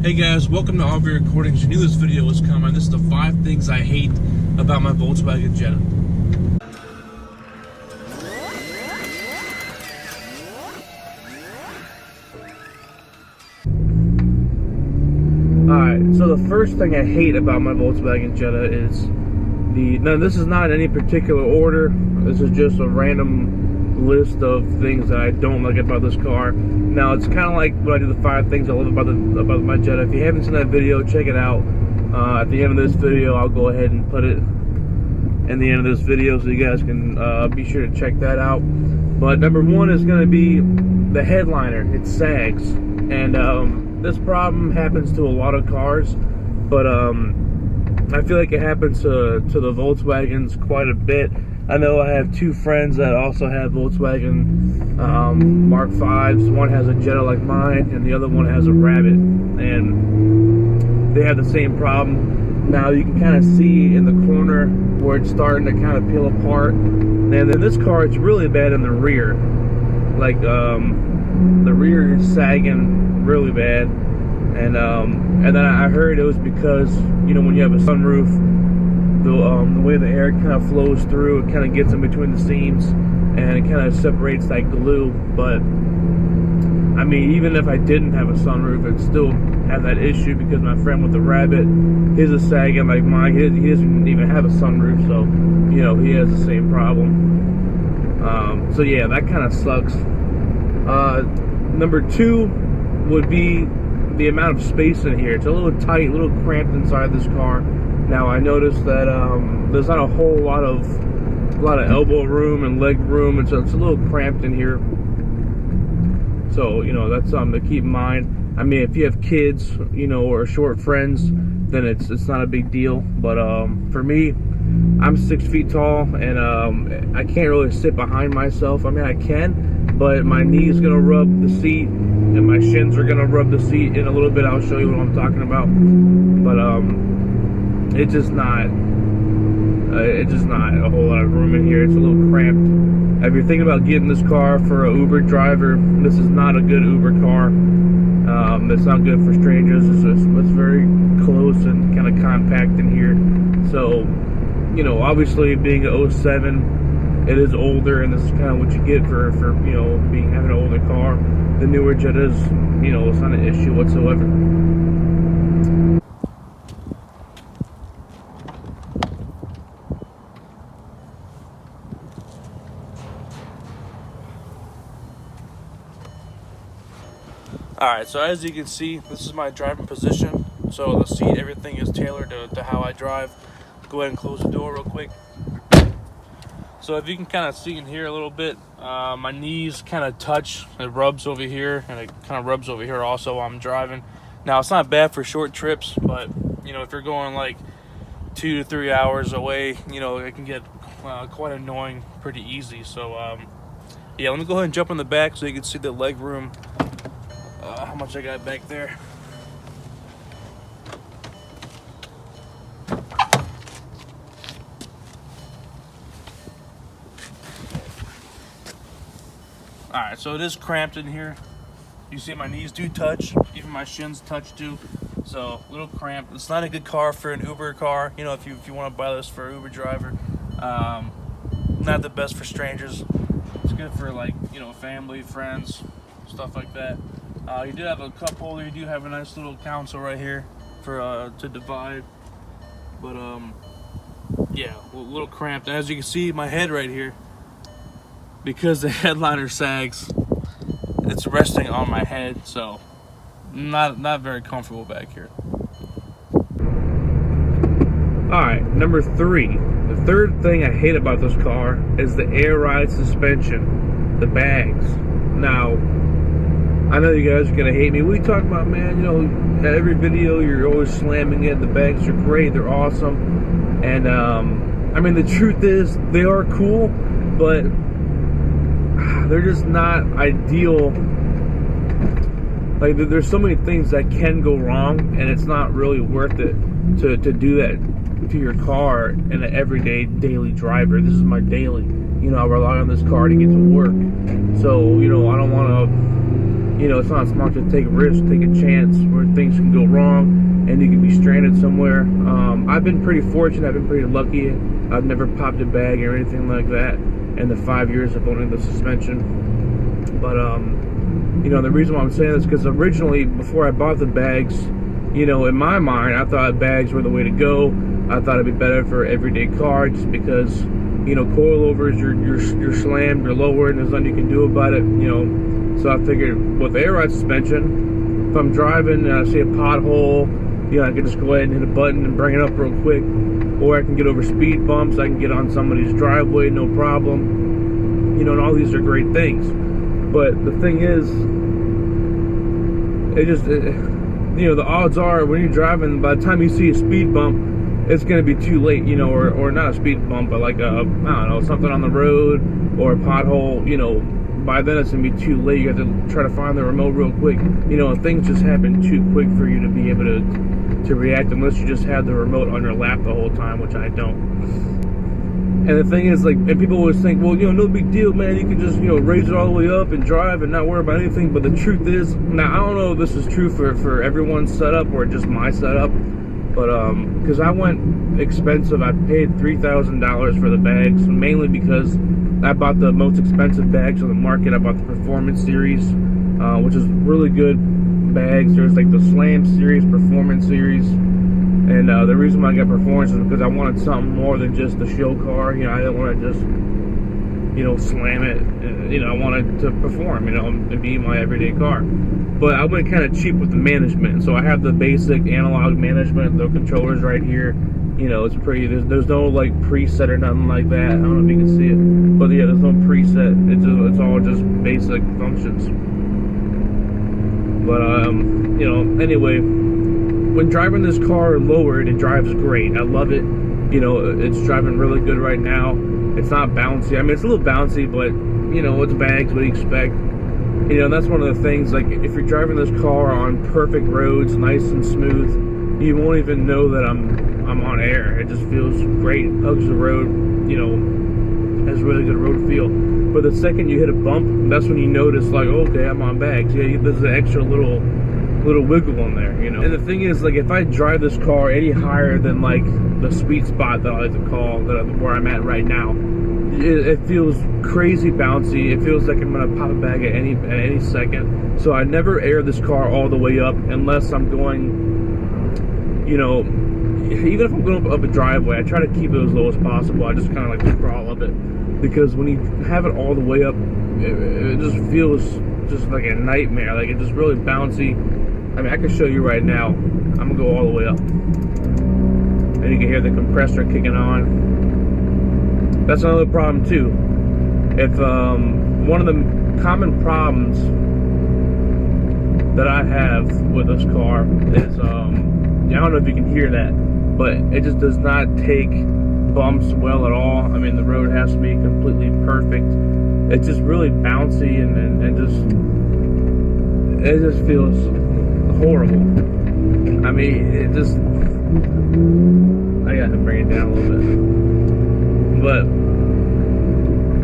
Hey guys, welcome to RV Recordings. You knew this video was coming. This is the 5 things I hate about my Volkswagen Jetta. Alright, so the first thing I hate about my Volkswagen Jetta is now this is not in any particular order. This is just a random list of things that I don't like about this car. Now it's kind of like when I do the 5 things I love about my Jetta. If you haven't seen that video, check it out. At the end of this video, I'll go ahead and put it in the end of this video so you guys can be sure to check that out. But number 1 is going to be the headliner. It sags, and this problem happens to a lot of cars, but I feel like it happens to the Volkswagens quite a bit. I know I have 2 friends that also have Volkswagen Mark 5s. One has a Jetta like mine, and the other one has a Rabbit, and they have the same problem. Now you can kind of see in the corner where it's starting to kind of peel apart. And then this car, it's really bad in the rear. Like the rear is sagging really bad, and then I heard it was because, you know, when you have a sunroof, the way the air kind of flows through, it kind of gets in between the seams and it kind of separates that glue. But I mean, even if I didn't have a sunroof, I'd still have that issue because my friend with the Rabbit, his is sagging like mine. He doesn't even have a sunroof, so you know he has the same problem. So yeah, that kind of sucks. Number 2 would be the amount of space in here. It's a little tight, a little cramped inside this car. Now I noticed that there's not a whole lot of elbow room and leg room, and so it's a little cramped in here. So you know, that's something to keep in mind. I mean, if you have kids, you know, or short friends, then it's not a big deal. But for me, I'm 6 feet tall, and I can't really sit behind myself. I mean, I can, but my knee's gonna rub the seat, and my shins are gonna rub the seat. In a little bit, I'll show you what I'm talking about. But it's just not a whole lot of room in here. It's a little cramped. If you're thinking about getting this car for an Uber driver, this is not a good Uber car. It's not good for strangers. It's very close and kind of compact in here. So, you know, obviously being an 07, it is older, and this is kind of what you get for you know, having an older car. The newer Jettas, you know, it's not an issue whatsoever. Alright, so as you can see, this is my driving position. So the seat, everything is tailored to how I drive. Go ahead and close the door real quick. So if you can kind of see in here a little bit, my knees kind of touch. It rubs over here, and it kind of rubs over here also while I'm driving. Now, it's not bad for short trips, but you know, if you're going like 2 to 3 hours away, you know, it can get quite annoying pretty easy. So yeah, let me go ahead and jump in the back so you can see the leg room. How much I got back there. Alright, so it is cramped in here. You see my knees do touch, even my shins touch too. So a little cramped. It's not a good car for an Uber car. You know, if you want to buy this for an Uber driver. Not the best for strangers. It's good for, like, you know, family, friends, stuff like that. You do have a cup holder. You do have a nice little console right here for to divide. But yeah, a little cramped. And as you can see, my head right here, because the headliner sags, it's resting on my head, so not very comfortable back here. Alright, number 3. The third thing I hate about this car is the air ride suspension, the bags. Now, I know you guys are gonna hate me. What are you talking about, man? You know, at every video you're always slamming it. The bags are great, they're awesome. And I mean, the truth is they are cool, but they're just not ideal. Like, there's so many things that can go wrong, and it's not really worth it to do that to your car in an everyday daily driver. This is my daily. You know, I rely on this car to get to work. So, you know, I don't want to, you know, it's not smart to take a risk, take a chance where things can go wrong and you can be stranded somewhere. I've been pretty fortunate. I've been pretty lucky. I've never popped a bag or anything like that in the 5 years of owning the suspension. But you know, the reason why I'm saying this is because originally, before I bought the bags, you know, in my mind, I thought bags were the way to go. I thought it'd be better for everyday car, just because, you know, coilovers, you're slammed, you're lowered, and there's nothing you can do about it, you know. So I figured with air ride suspension, if I'm driving and I see a pothole, you know, I can just go ahead and hit a button and bring it up real quick. Or I can get over speed bumps, I can get on somebody's driveway, no problem. You know, and all these are great things. But the thing is, you know, the odds are when you're driving, by the time you see a speed bump, it's going to be too late, you know, or not a speed bump, but like I don't know, something on the road or a pothole, you know, by then it's going to be too late. You have to try to find the remote real quick, you know, and things just happen too quick for you to be able to react, unless you just have the remote on your lap the whole time, which I don't. And the thing is, like, and people always think, well, you know, no big deal, man. You can just, you know, raise it all the way up and drive and not worry about anything. But the truth is, now, I don't know if this is true for everyone's setup or just my setup. But, because I went expensive. I paid $3,000 for the bags, mainly because I bought the most expensive bags on the market. I bought the Performance Series, which is really good bags. There's, like, the Slam Series, Performance Series. And the reason why I got Performance is because I wanted something more than just a show car. You know, I didn't want to just, you know, slam it. You know, I wanted to perform, you know, and be my everyday car. But I went kind of cheap with the management. So I have the basic analog management, the controllers right here. You know, it's pretty, there's no like preset or nothing like that. I don't know if you can see it. But yeah, there's no preset. It's all just basic functions. But, you know, anyway, when driving this car lowered, it drives great. I love it. You know, it's driving really good right now. It's not bouncy. I mean, it's a little bouncy, but, you know, it's bags. What do you expect? You know, that's one of the things, like, if you're driving this car on perfect roads, nice and smooth, you won't even know that I'm on air. It just feels great. It hugs the road, you know, has really good road feel. But the second you hit a bump, that's when you notice, like, okay, I'm on bags. Yeah, there's an extra little wiggle in there, you know. And the thing is, like, if I drive this car any higher than like the sweet spot that I like to call, where I'm at right now, it feels crazy bouncy. It feels like I'm gonna pop a bag at any second. So I never air this car all the way up unless I'm going, you know, even if I'm going up a driveway, I try to keep it as low as possible. I just kind of like to crawl up it, because when you have it all the way up, it just feels just like a nightmare. Like, it's just really bouncy. I mean, I can show you right now. I'm gonna go all the way up, and you can hear the compressor kicking on. That's another problem too. If one of the common problems that I have with this car is, I don't know if you can hear that, but it just does not take bumps well at all. I mean, the road has to be completely perfect. It's just really bouncy and it just feels horrible. I mean, it just, I got to bring it down a little bit, but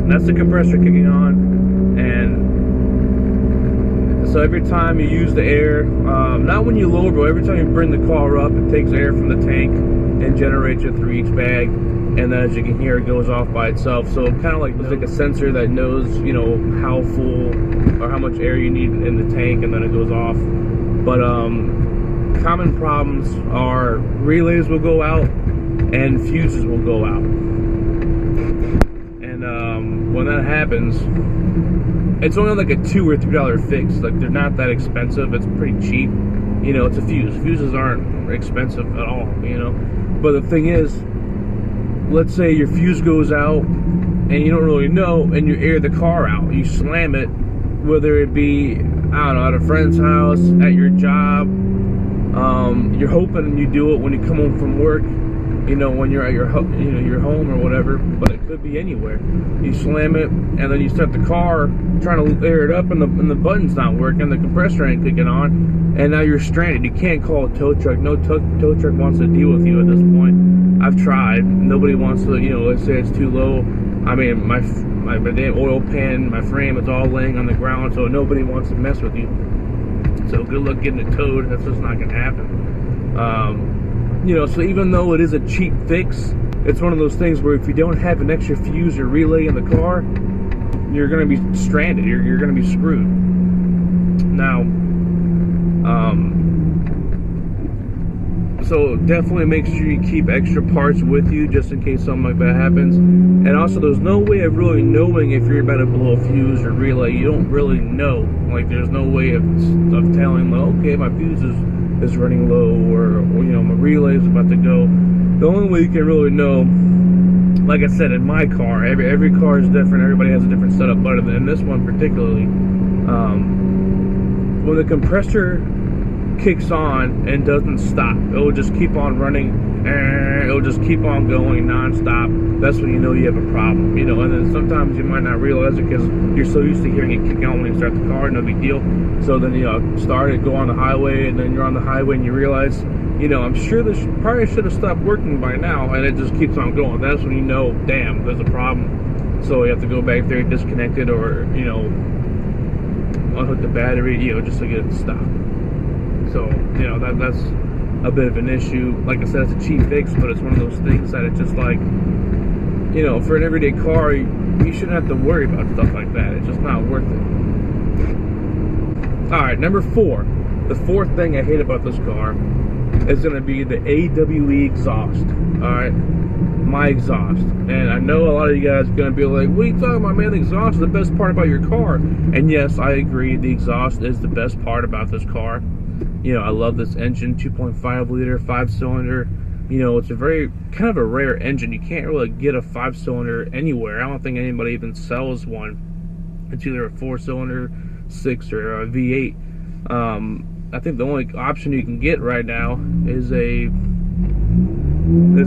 that's the compressor kicking on. And so every time you use the air, not when you lower, but every time you bring the car up, it takes air from the tank and generates it through each bag. And then, as you can hear, it goes off by itself. So kind of like, it's like a sensor that knows, you know, how full or how much air you need in the tank, and then it goes off. But common problems are relays will go out and fuses will go out. And when that happens, it's only like a $2 or $3 fix. Like, they're not that expensive. It's pretty cheap. You know, it's a fuse. Fuses aren't expensive at all, you know. But the thing is, let's say your fuse goes out and you don't really know, and you air the car out. You slam it, whether it be, I don't know, at a friend's house, at your job. You're hoping you do it when you come home from work, you know, when you're at your home or whatever, but it could be anywhere. You slam it, and then you start the car trying to air it up, and the button's not working, the compressor ain't kicking on, and now you're stranded. You can't call a tow truck. No tow truck wants to deal with you at this point. I've tried. Nobody wants to, you know, let's say it's too low. I mean, my damn oil pan, my frame, it's all laying on the ground, so nobody wants to mess with you. So good luck getting it towed. That's just not going to happen. You know, so even though it is a cheap fix, it's one of those things where if you don't have an extra fuse or relay in the car, you're going to be stranded. You're going to be screwed. Now, so definitely make sure you keep extra parts with you just in case something like that happens. And also, there's no way of really knowing if you're about to blow a fuse or relay. You don't really know. Like, there's no way of telling, like, okay, my fuse is running low, or you know, my relay is about to go. The only way you can really know, like I said, in my car, every car is different. Everybody has a different setup, but in this one particularly, when the compressor kicks on and doesn't stop, it will just keep on running, and it'll just keep on going non-stop. That's when you know you have a problem, you know. And then sometimes you might not realize it because you're so used to hearing it kick on when you start the car, no big deal. So then, you know, start it, go on the highway, and then you're on the highway and you realize, you know, I'm sure this probably should have stopped working by now, and it just keeps on going. That's when you know, damn, there's a problem. So you have to go back there, disconnect it, or, you know, unhook the battery, you know, just to get it to stop. So, you know, that's a bit of an issue. Like I said, it's a cheap fix, but it's one of those things that it's just like, you know, for an everyday car, you shouldn't have to worry about stuff like that. It's just not worth it. Alright, number 4. The fourth thing I hate about this car is going to be the AWE exhaust. Alright, my exhaust. And I know a lot of you guys are going to be like, what are you talking about, man? The exhaust is the best part about your car. And yes, I agree, the exhaust is the best part about this car. You know, I love this engine, 2.5 liter, 5-cylinder. You know, it's a very, kind of a rare engine. You can't really get a 5-cylinder anywhere. I don't think anybody even sells one. It's either a 4-cylinder, 6, or a V8. I think the only option you can get right now is an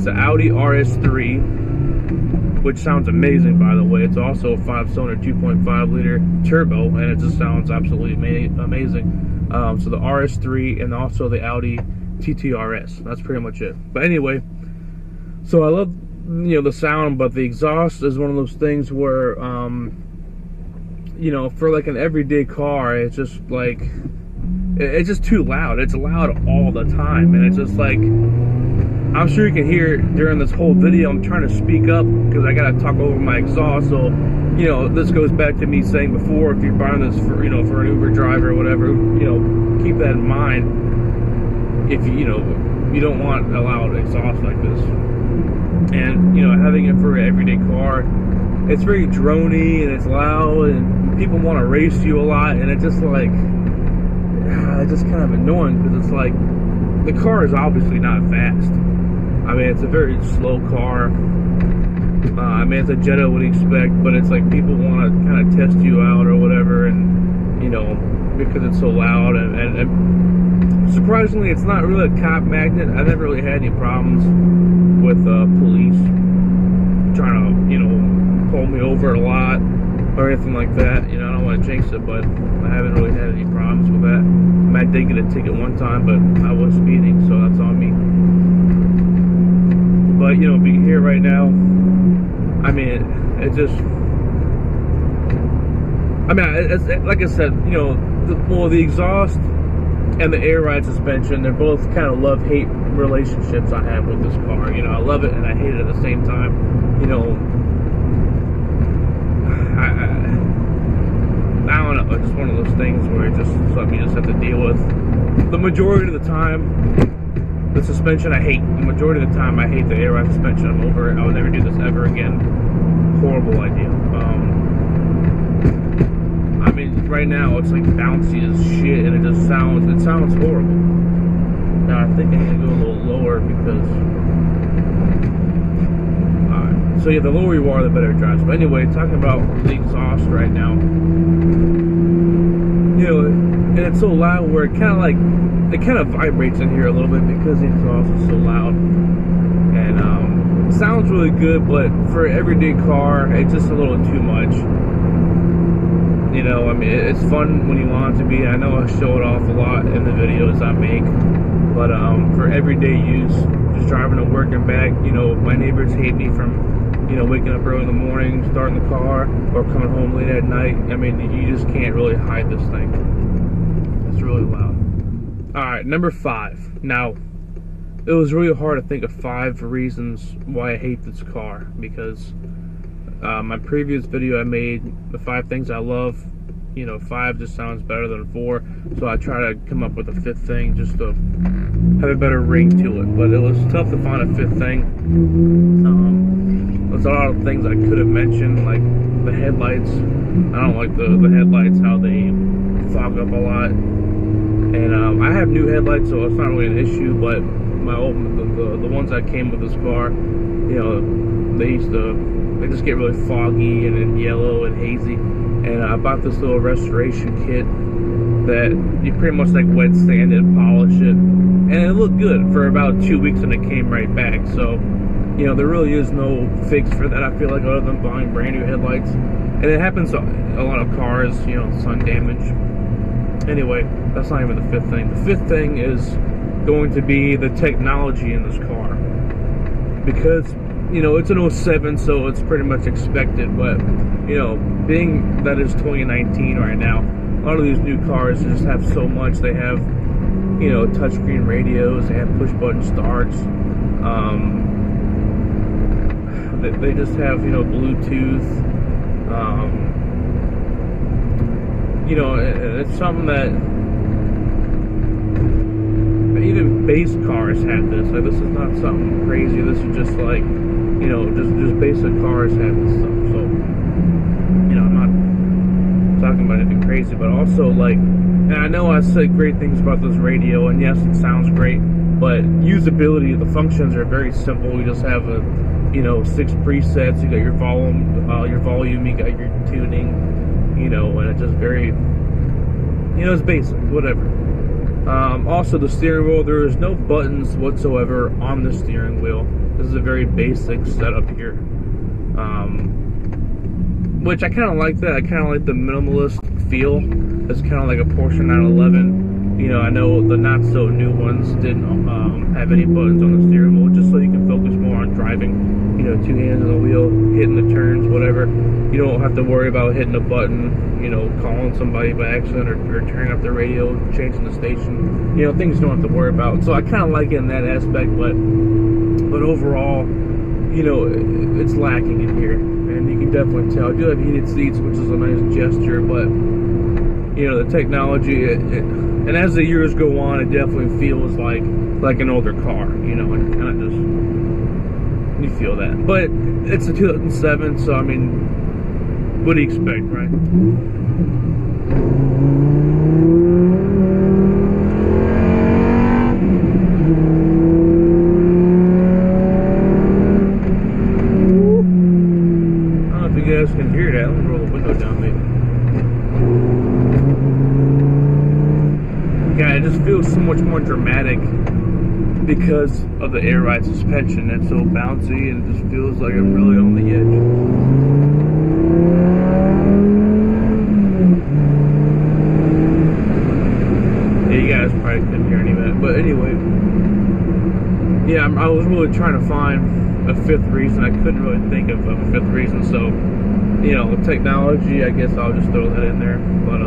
Audi RS3, which sounds amazing, by the way. It's also a 5-cylinder, 2.5 liter turbo, and it just sounds absolutely amazing. So the RS3 and also the Audi TT-RS. That's pretty much it. But anyway, so I love, you know, the sound, but the exhaust is one of those things where, you know, for like an everyday car, it's just like, it's just too loud. It's loud all the time, and it's just like, I'm sure you can hear during this whole video, I'm trying to speak up because I gotta talk over my exhaust. So, you know, this goes back to me saying before, if you're buying this for, you know, for an Uber driver or whatever, you know, keep that in mind. If you know, you don't want a loud exhaust like this. And, you know, having it for an everyday car, it's very droney and it's loud, and people want to race you a lot, and it's just like, it's just kind of annoying because it's like, the car is obviously not fast. I mean, it's a very slow car. I mean, it's a Jetta, what do you expect, but it's like people want to kind of test you out or whatever, and, you know, because it's so loud, and surprisingly, it's not really a cop magnet. I never really had any problems with police trying to, you know, pull me over a lot or anything like that. You know, I don't want to jinx it, but I haven't really had any problems with that. I mean, I did get a ticket one time, but I was speeding, so that's on me. But, you know, being here right now, I mean, it just, I mean, it's, like I said, you know, the exhaust and the air ride suspension, they're both kind of love-hate relationships I have with this car. You know, I love it and I hate it at the same time. You know, I don't know, it's just one of those things where it's just something you just have to deal with. The majority of the time, the suspension I hate. The majority of the time I hate the air ride suspension. I'm over it. I would never do this ever again. Horrible idea. I mean, right now it's like bouncy as shit, and it sounds horrible. Now I think I need to go a little lower because, alright. So yeah, the lower you are, the better it drives. But anyway, talking about the exhaust right now, you know, and it's so loud where it kind of vibrates in here a little bit because the exhaust is so loud. And it sounds really good, but for an everyday car, it's just a little too much. You know, I mean, it's fun when you want it to be. I know I show it off a lot in the videos I make, but for everyday use, just driving to work and back, you know, my neighbors hate me from, you know, waking up early in the morning, starting the car, or coming home late at night. I mean, you just can't really hide this thing. Let's really loud. Alright, number 5. Now, it was really hard to think of 5 reasons why I hate this car, because my previous video I made, the 5 things I love, you know, 5 just sounds better than 4, so I try to come up with a 5th thing just to have a better ring to it, but it was tough to find a 5th thing. There's a lot of things I could have mentioned, like the headlights. I don't like the headlights, how they fog up a lot, and I have new headlights, so it's not really an issue, but my old, the ones that came with this car, you know, they just get really foggy and then yellow and hazy. And I bought this little restoration kit that you pretty much like wet sand it and polish it, and it looked good for about 2 weeks, and it came right back. So, you know, there really is no fix for that, I feel like, other than buying brand new headlights. And it happens to a lot of cars, you know, sun damage. Anyway, that's not even the 5th thing. The 5th thing is going to be the technology in this car, because, you know, it's an 07, so it's pretty much expected, but, you know, being that it's 2019 right now, a lot of these new cars just have so much. They have, you know, touchscreen radios, they have push-button starts, they just have, you know, Bluetooth, you know, it's something that even base cars have this. Like, this is not something crazy. This is just like, you know, just basic cars have this stuff. So, you know, I'm not talking about anything crazy, but also, like, and I know I said great things about this radio, and yes, it sounds great, but usability, the functions are very simple. You just have a, you know, 6 presets. You got your volume, you got your tuning, you know, and it's just very, you know, it's basic, whatever. Also, the steering wheel, there is no buttons whatsoever on the steering wheel. This is a very basic setup here, which I kind of like that. I kind of like the minimalist feel. It's kind of like a Porsche 911. You know, I know the not so new ones didn't have any buttons on the steering wheel, just so you can focus more on driving. You know, 2 hands on the wheel, hitting the turns, whatever. You don't have to worry about hitting a button, you know, calling somebody by accident, or turning up the radio, changing the station. You know, things you don't have to worry about. So I kind of like it in that aspect, but overall, you know, it's lacking in here, and you can definitely tell. I do have heated seats, which is a nice gesture, but, you know, the technology, and as the years go on, it definitely feels like an older car, you know, and kind of just, you feel that. But it's a 2007, so I mean, what do you expect, right? I don't know if you guys can hear that. Let me roll the window down, maybe. Yeah, it just feels so much more dramatic because of the air ride suspension. It's so bouncy, and it just feels like I'm really on the edge. Yeah, you guys probably couldn't hear any of that, but anyway, yeah, I was really trying to find a 5th reason. I couldn't really think of a 5th reason, so, you know, technology, I guess I'll just throw that in there. But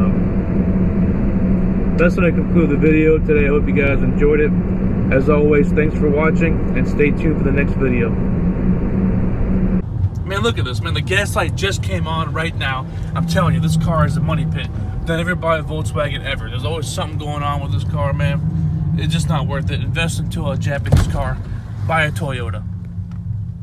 that's going to conclude the video today. I hope you guys enjoyed it. As always, thanks for watching, and stay tuned for the next video. Man, look at this, man. The gas light just came on right now. I'm telling you, this car is a money pit. Don't ever buy a Volkswagen ever. There's always something going on with this car, man. It's just not worth it. Invest into a Japanese car. Buy a Toyota.